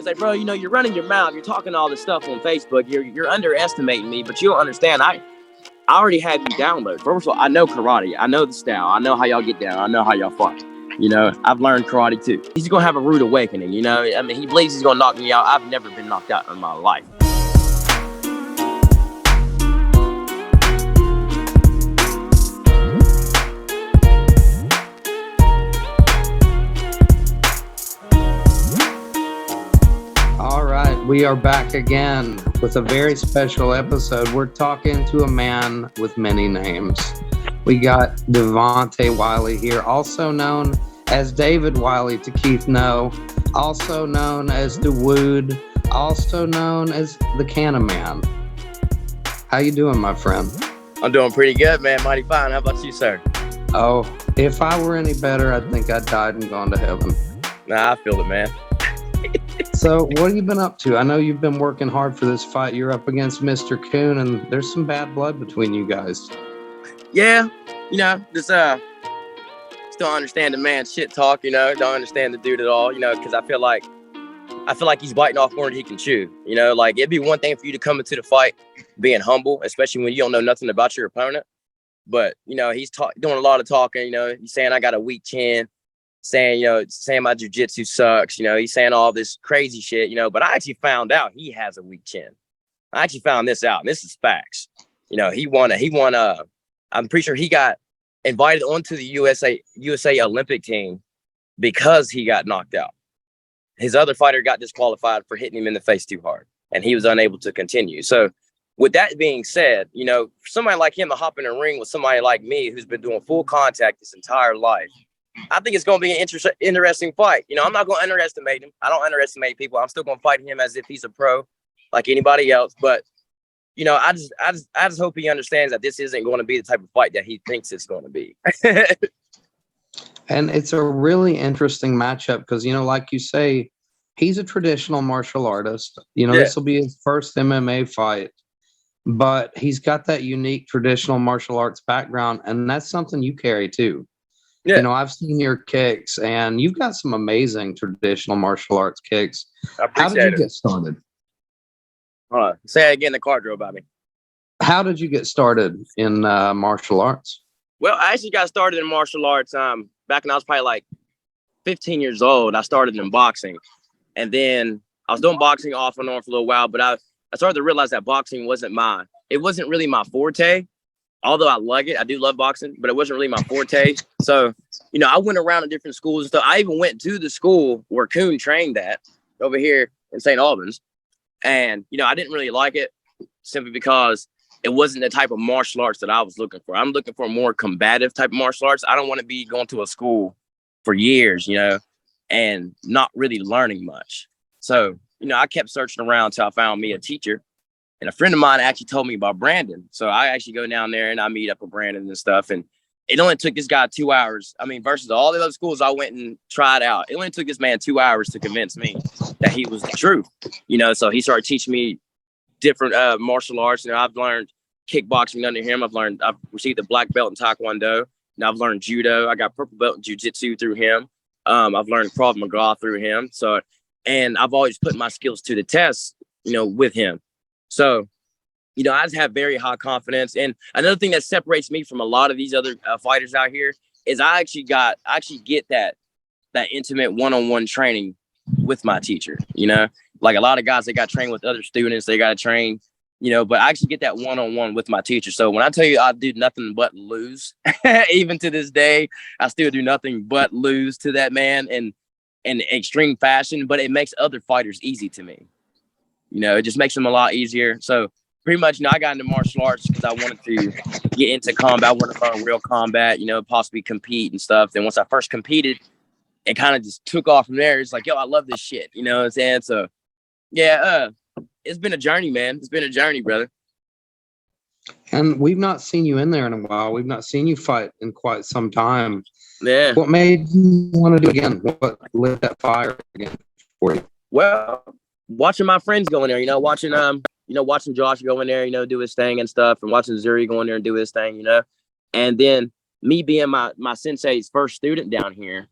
say, bro, you know, you're running your mouth. You're talking all this stuff on Facebook. You're underestimating me, but you don't understand. I already have you download. First of all, I know karate. I know the style. I know how y'all get down. I know how y'all fight. You know, I've learned karate too. He's going to have a rude awakening, you know. I mean, he believes he's going to knock me out. I've never been knocked out in my life. All right, we are back again with a very special episode. We're talking to a man with many names. We got Devontae Wiley here, also known as David Wiley to Keith No, also known as the Wood, also known as the Canna Man. How you doing, my friend? I'm doing pretty good, man. Mighty fine. How about you, sir? Oh, if I were any better, I think I'd died and gone to heaven. Nah, I feel it, man. So what have you been up to? I know you've been working hard for this fight. You're up against Mr. Coon, and there's some bad blood between you guys. Yeah, you know, just don't understand the man's shit talk, you know, don't understand the dude at all, you know, because I feel like he's biting off more than he can chew, you know. Like, it'd be one thing for you to come into the fight being humble, especially when you don't know nothing about your opponent. But, you know, he's doing a lot of talking, you know. He's saying I got a weak chin, saying my jiu-jitsu sucks, you know. He's saying all this crazy shit, you know. But I actually found out he has a weak chin. I actually found this out, and this is facts. You know, he won. I'm pretty sure he got invited onto the USA Olympic team because he got knocked out. His other fighter got disqualified for hitting him in the face too hard, and he was unable to continue. So with that being said, you know, for somebody like him to hop in a ring with somebody like me who's been doing full contact this entire life, I think it's going to be an interesting fight. You know, I'm not going to underestimate him. I don't underestimate people. I'm still going to fight him as if he's a pro like anybody else. But, you know, I just hope he understands that this isn't going to be the type of fight that he thinks it's going to be. And it's a really interesting matchup because, you know, like you say, he's a traditional martial artist. You know, This will be his first MMA fight, but he's got that unique traditional martial arts background, and that's something you carry too. Yeah. You know, I've seen your kicks, and you've got some amazing traditional martial arts kicks. How did you get started? Say it again. The car drove by me. How did you get started in martial arts? Well, I actually got started in martial arts back when I was probably like 15 years old. I started in boxing, and then I was doing boxing off and on for a little while. But I started to realize that boxing wasn't really my forte. Although I like it, I do love boxing, but it wasn't really my forte. So, you know, I went around to different schools and stuff. I even went to the school where Coon trained at over here in St. Albans. And, you know, I didn't really like it simply because it wasn't the type of martial arts that I was looking for. I'm looking for a more combative type of martial arts. I don't want to be going to a school for years, you know, and not really learning much. So, you know, I kept searching around until I found me a teacher. And a friend of mine actually told me about Brandon. So I actually go down there and I meet up with Brandon and stuff. And it only took this guy 2 hours. I mean, versus all the other schools I went and tried out, it only took this man 2 hours to convince me that he was the truth. You know, so he started teaching me different martial arts. You know, I've learned kickboxing under him. I've received a black belt in Taekwondo. And I've learned judo. I got purple belt in jiu-jitsu through him. I've learned Krav Maga through him. So, and I've always put my skills to the test, you know, with him. So, you know, I just have very high confidence. And another thing that separates me from a lot of these other fighters out here is I actually get that intimate one-on-one training with my teacher. You know, like a lot of guys, they got trained with other students, they got to train, you know, but I actually get that one-on-one with my teacher. So when I tell you I do nothing but lose, even to this day, I still do nothing but lose to that man in extreme fashion, but it makes other fighters easy to me. You know, it just makes them a lot easier. So pretty much, you know, I got into martial arts because I wanted to get into combat. I wanted to learn real combat, you know, possibly compete and stuff. Then once I first competed, it kind of just took off from there. It's like, yo, I love this shit. You know what I'm saying? So, yeah, it's been a journey, man. It's been a journey, brother. And we've not seen you in there in a while. We've not seen you fight in quite some time. Yeah. What made you want to do it again? What lit that fire again for you? Well, watching my friends go in there, you know, watching Josh go in there, you know, do his thing and stuff, and watching Zuri go in there and do his thing, you know. And then me being my sensei's first student down here,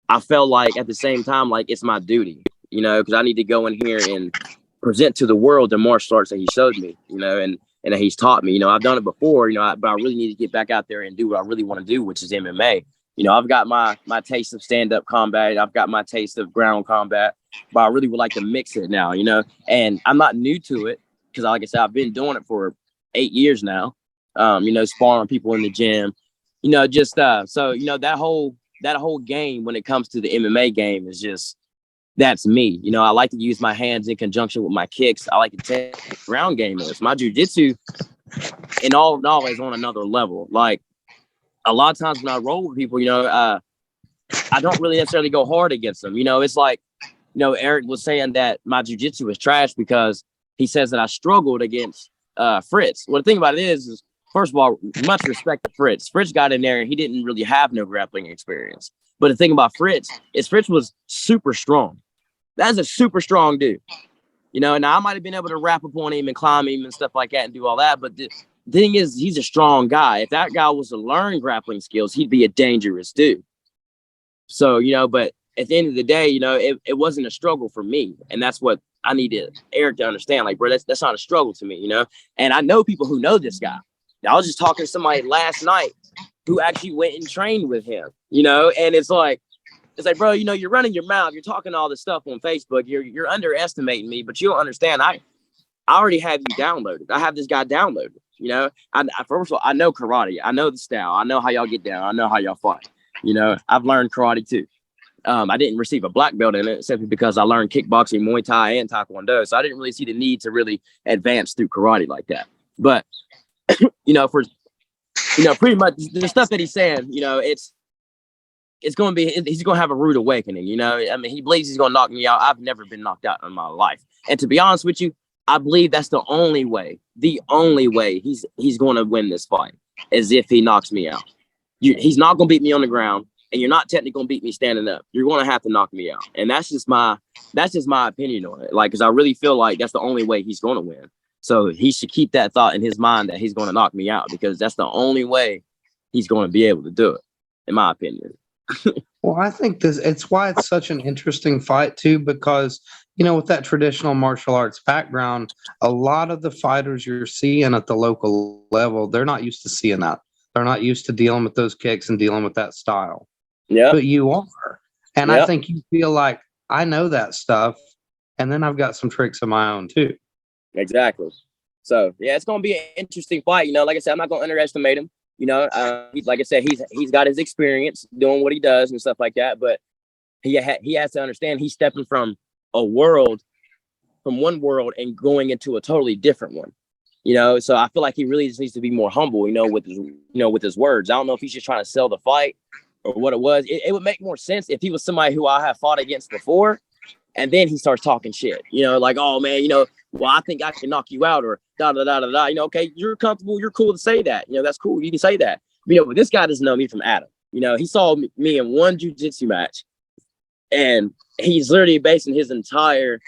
I felt like at the same time, like it's my duty. because I need to go in here and present to the world the martial arts that he showed me, and that he's taught me. I've done it before, but I really need to get back out there and do what I really want to do, which is MMA. I've got my taste of stand-up combat. I've got my taste of ground combat, but I really would like to mix it now, and I'm not new to it because, like I said, I've been doing it for 8 years now, sparring people in the gym, so, that whole game when it comes to the MMA game is just, that's me. I like to use my hands in conjunction with my kicks. I like to take ground game is. My jiu-jitsu and always on another level. Like, a lot of times when I roll with people, I don't really necessarily go hard against them. It's like, Erik was saying that my jiu-jitsu is trash because he says that I struggled against Fritz. Well, the thing about it is, first of all, much respect to Fritz. Fritz got in there and he didn't really have no grappling experience. But the thing about Fritz is Fritz was super strong. That's a super strong dude. Now I might have been able to wrap up on him and climb him and stuff like that and do all that. But the thing is, he's a strong guy. If that guy was to learn grappling skills, he'd be a dangerous dude. So, but at the end of the day, it wasn't a struggle for me. And that's what I needed Erik to understand. Like, bro, that's not a struggle to me, And I know people who know this guy. I was just talking to somebody last night who actually went and trained with him, and it's like, bro, you're running your mouth. You're talking all this stuff on Facebook. You're underestimating me, but you don't understand. I already have you downloaded. I have this guy downloaded. First of all, I know karate. I know the style. I know how y'all get down. I know how y'all fight. I've learned karate too. I didn't receive a black belt in it simply because I learned kickboxing, Muay Thai, and Taekwondo. So I didn't really see the need to really advance through karate like that. But pretty much the stuff that he's saying, it's going to be, he's going to have a rude awakening. He believes he's going to knock me out. I've never been knocked out in my life. And to be honest with you, I believe that's the only way he's going to win this fight is if he knocks me out. He's not going to beat me on the ground, and you're not technically going to beat me standing up. You're going to have to knock me out. And that's just my opinion on it. Like, because I really feel like that's the only way he's going to win. So he should keep that thought in his mind that he's going to knock me out, because that's the only way he's going to be able to do it, in my opinion. Well, I think it's why it's such an interesting fight too, because, with that traditional martial arts background, a lot of the fighters you're seeing at the local level, they're not used to seeing that. They're not used to dealing with those kicks and dealing with that style. Yeah. But you are. And I think you feel like, I know that stuff, and then I've got some tricks of my own too. Exactly. So yeah, it's going to be an interesting fight. Like I said, I'm not going to underestimate him. Like I said, he's got his experience doing what he does and stuff like that. But he has to understand he's stepping from one world and going into a totally different one. So I feel like he really just needs to be more humble. With his words. I don't know if he's just trying to sell the fight or what it was. It would make more sense if he was somebody who I have fought against before. And then he starts talking shit, like, oh man, well, I think I can knock you out, or da da da da da. Okay, you're comfortable, you're cool to say that. That's cool. You can say that. But this guy doesn't know me from Adam. He saw me in one jiu-jitsu match, and he's literally basing his entire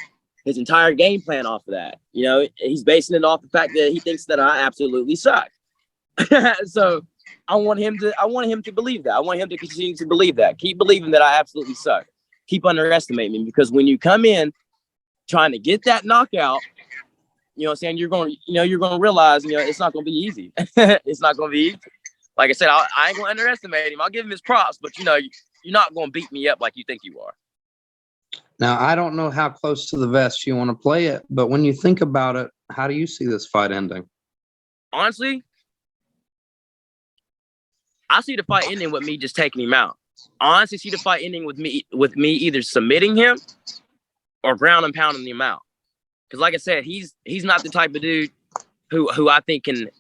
game plan off of that. He's basing it off the fact that he thinks that I absolutely suck. So I want him to believe that. I want him to continue to believe that. Keep believing that I absolutely suck. Keep underestimating me, because when you come in trying to get that knockout, you're going to realize, it's not going to be easy. It's not going to be easy. Like I said, I ain't going to underestimate him. I'll give him his props, but you're not going to beat me up like you think you are. Now, I don't know how close to the vest you want to play it, but when you think about it, how do you see this fight ending? Honestly, I see the fight ending with me just taking him out. I honestly see the fight ending with me either submitting him or ground and pounding him out. Because like I said, he's not the type of dude who I think can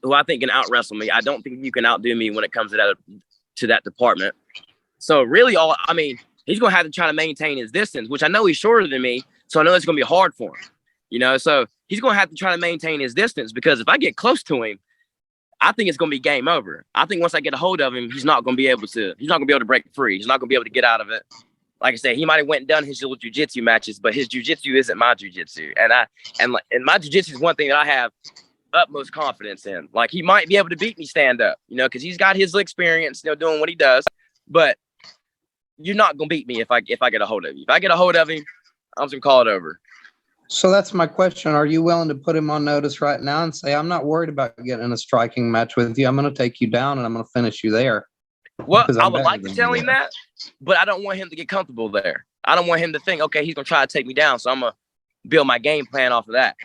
out wrestle me. I don't think you can outdo me when it comes to that department. So really, he's gonna have to try to maintain his distance, which I know he's shorter than me, so I know it's gonna be hard for him. So he's gonna have to try to maintain his distance, because if I get close to him, I think it's going to be game over. I think once I get a hold of him, he's not going to be able to break free. He's not going to be able to get out of it. Like I said, he might have went and done his little jiu-jitsu matches, but his jiu-jitsu isn't my jiu-jitsu. And my jiu-jitsu is one thing that I have utmost confidence in. Like, he might be able to beat me stand up, because he's got his experience, doing what he does. But you're not going to beat me if I get a hold of you. If I get a hold of him, I'm just gonna call it over. So that's my question. Are you willing to put him on notice right now and say, I'm not worried about getting in a striking match with you. I'm going to take you down and I'm going to finish you there. Well, I would like to tell him that, but I don't want him to get comfortable there. I don't want him to think, okay, he's going to try to take me down. So I'm going to build my game plan off of that.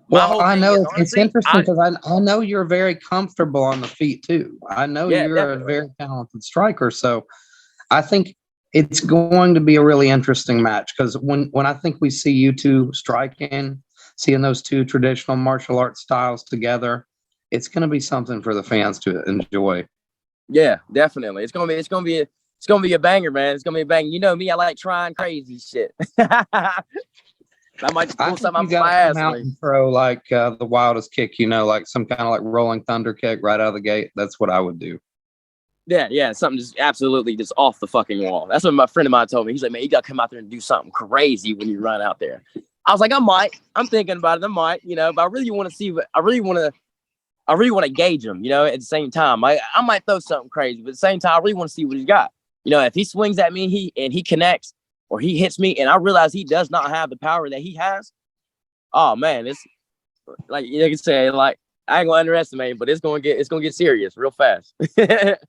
Well, I know it's interesting because I know you're very comfortable on the feet too. I know you're definitely a very talented striker. So I think it's going to be a really interesting match because when I think we see you two striking, seeing those two traditional martial arts styles together, it's going to be something for the fans to enjoy. Yeah, definitely. It's gonna be a banger, man. It's gonna be a banger. You know me, I like trying crazy shit. I might pull something out my ass. And throw like the wildest kick, like some kind of like rolling thunder kick right out of the gate. That's what I would do. Yeah, something just absolutely just off the fucking wall. That's what my friend of mine told me. He's like, man, you gotta come out there and do something crazy when you run out there. I was like, I might. I'm thinking about it. I might, but I really want to see what I really want to gauge him, at the same time. I might throw something crazy, but at the same time, I really want to see what he's got. If he swings at me, he connects or he hits me, and I realize he does not have the power that he has. Oh man, it's like you can say, like I ain't gonna underestimate him, but it's gonna get serious real fast. It's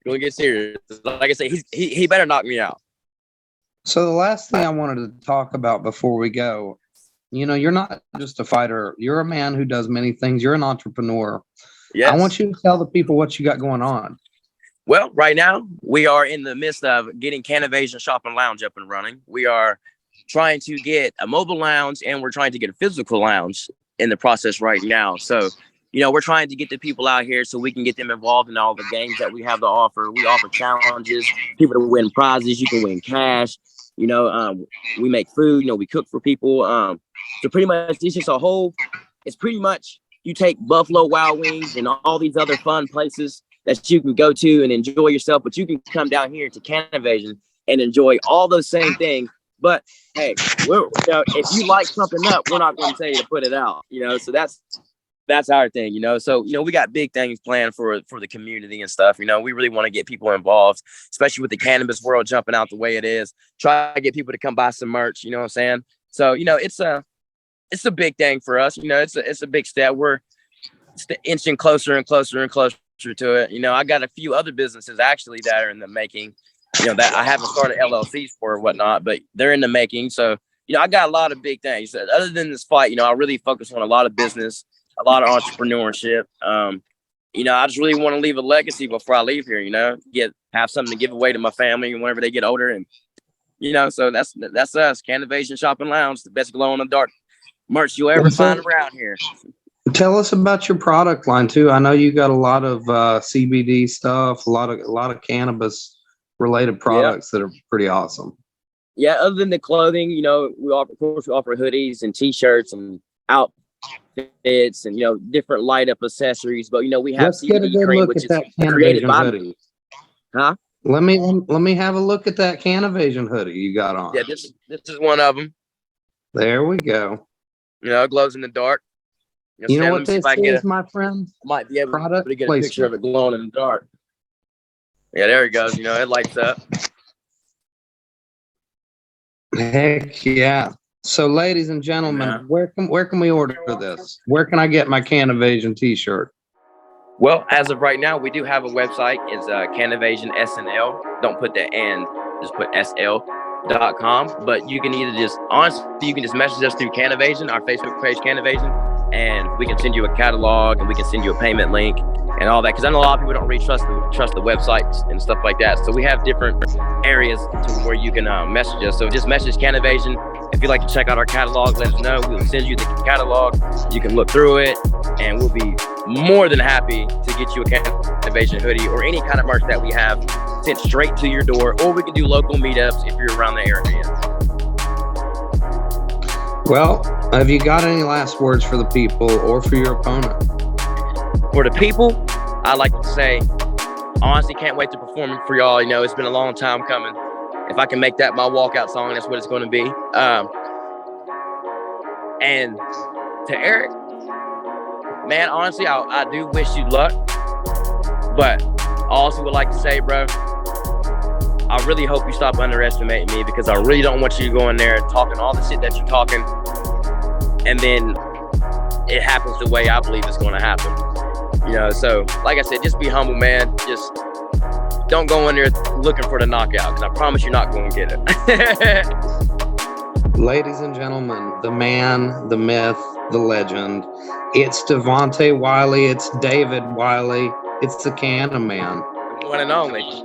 gonna get serious. Like I say, he better knock me out. So the last thing I wanted to talk about before we go, you're not just a fighter. You're a man who does many things. You're an entrepreneur. Yes. I want you to tell the people what you got going on. Well, right now, we are in the midst of getting Canevasion Shop and Lounge up and running. We are trying to get a mobile lounge and we're trying to get a physical lounge in the process right now. So, we're trying to get the people out here so we can get them involved in all the games that we have to offer. We offer challenges, people to win prizes. You can win cash. We make food, we cook for people. So pretty much it's pretty much you take Buffalo Wild Wings and all these other fun places that you can go to and enjoy yourself, but you can come down here to Canevasion and enjoy all those same things. But hey, if you like something up, we're not going to tell you to put it out, so that's our thing, So, we got big things planned for the community and stuff. We really want to get people involved, especially with the cannabis world jumping out the way it is. Try to get people to come buy some merch, you know what I'm saying? So, it's a big thing for us. It's a big step. We're inching closer and closer and closer to it. I got a few other businesses actually that are in the making, that I haven't started LLCs for or whatnot, but they're in the making. So, I got a lot of big things. Other than this fight, I really focus on a lot of business, a lot of entrepreneurship. I just really want to leave a legacy before I leave here, have something to give away to my family whenever they get older. And, so that's us, Canevasion Shop and Lounge, the best glow in the dark merch you'll ever find around here. Tell us about your product line too. I know you got a lot of CBD stuff, a lot of cannabis related products that are pretty awesome. Yeah, other than the clothing, we offer hoodies and t-shirts and outfits and different light up accessories. But we have Let's get a good look at that Canevasion hoodie. Huh? Let me have a look at that Canevasion hoodie you got on. Yeah, this is one of them. There we go. It glows in the dark. You know what this is, my friend? I might be able to get a picture of it glowing in the dark. Yeah, there it goes. It lights up. Heck yeah. So, ladies and gentlemen, where can we order this? Where can I get my Canevasion t-shirt? Well, as of right now, we do have a website. It's Canevasion SNL. Don't put the N, just put SL.com. But you can you can just message us through Canevasion, our Facebook page, Canevasion. And we can send you a catalog and we can send you a payment link and all that. Because I know a lot of people don't really trust the websites and stuff like that. So we have different areas to where you can message us. So just message Canevasion. If you'd like to check out our catalog, let us know. We'll send you the catalog. You can look through it and we'll be more than happy to get you a Canevasion hoodie or any kind of merch that we have sent straight to your door. Or we can do local meetups if you're around the area. Well, have you got any last words for the people or for your opponent? For the people, I'd like to say, honestly, can't wait to perform for y'all. It's been a long time coming. If I can make that my walkout song, that's what it's going to be. And to Erik, man, honestly, I do wish you luck. But I also would like to say, bro, I really hope you stop underestimating me, because I really don't want you to go in there and talking all the shit that you're talking, and then it happens the way I believe it's going to happen. You know, so like I said, just be humble, man. Just don't go in there looking for the knockout, because I promise you're not going to get it. Ladies and gentlemen, the man, the myth, the legend. It's Devontae Wiley. It's David Wiley. It's the Canna Man. One and only.